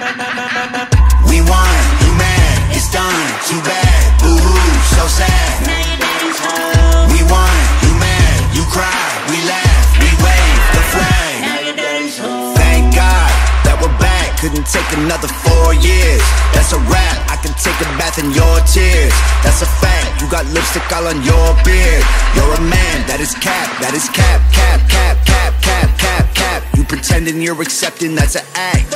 We won, you mad, it's done, too bad, boo-hoo, so sad. Now your daddy's home. We won, you mad, you cry, we laugh, we wave the flag. Now your daddy's home. Thank God that we're back, couldn't take another 4 years. That's a wrap, I can take a bath in your tears. That's a fact, you got lipstick all on your beard. You're a man, that is cap, that is cap, cap, cap, cap, cap, cap, cap. You pretending you're accepting, that's an act.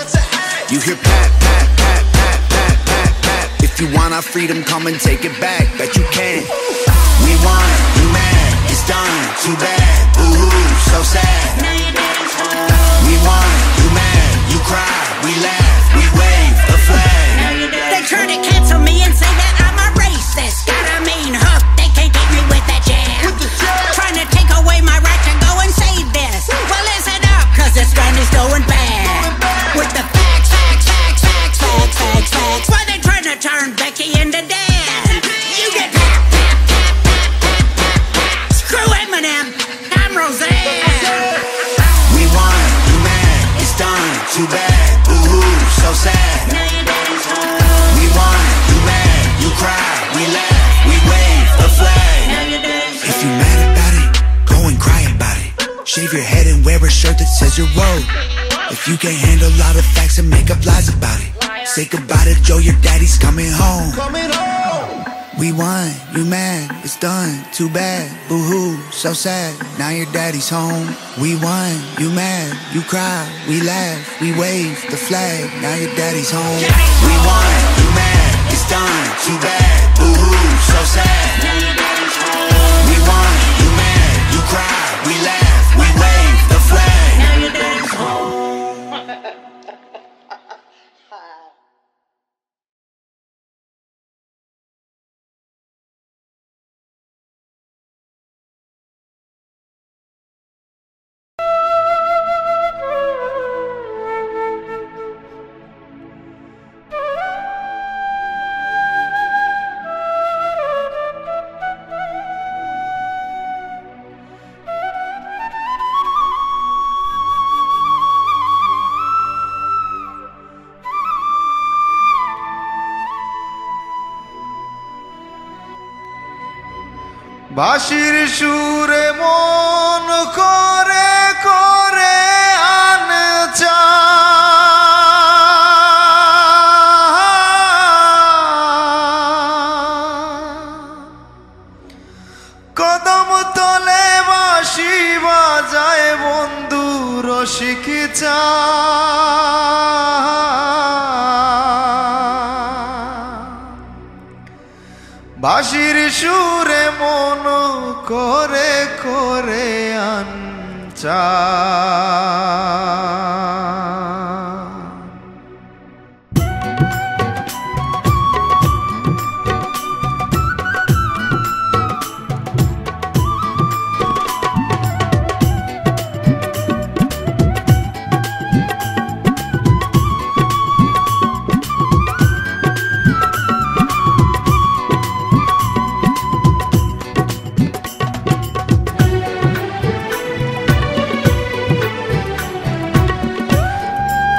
You hear pat, pat, pat, pat, pat, pat, pat. If you want our freedom, come and take it back. Bet you can. We won, you mad, it's done, too bad, boo-hoo, so sad. Now your daddy's home. We won, you mad, you cry, we laugh, we wave the flag. Now your daddy's They try to cancel me and say that I'm a racist. Got a mean hook, they can't get me with that jab. Trying to take away my right to go and say this. Well, listen up, cause this gun is going bad. With the facts, facts, facts, facts, facts, facts, facts. Why they trying to turn Becky into Dan? You get pat, pat, pat, pat, pat, pat, pat. Screw Eminem, I'm Roseanne. We won, you mad, it's done, too bad, boo-hoo, so sad. Now your daddy's home. We won, you mad, you cry, we laugh, we wave the flag. Now your daddy's If you mad about it, go and cry about it. Shave your head and wear a shirt that says you're woke. If you can't handle all the facts and make up lies about it, say goodbye to Joe, your daddy's coming home. We won, you mad, it's done, too bad, boo-hoo, so sad, now your daddy's home. We won, you mad, you cry, we laugh, we wave the flag, now your daddy's home. We won, you mad, it's done, too bad, boo-hoo, so sad. Now your daddy's home. We won, you mad, you cry, we laugh, we wave the flag. Now your daddy's home. বাঁশির সুরে মন করে করে আনচা কদম তলে বাঁশি বাজায় বন্ধু রসিক চা বাঁশির সুরে মন করে করে আনচা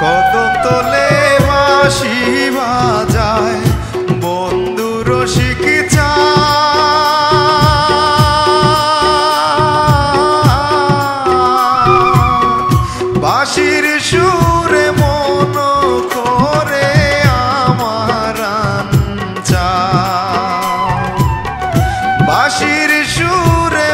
কদম তলে বাঁশি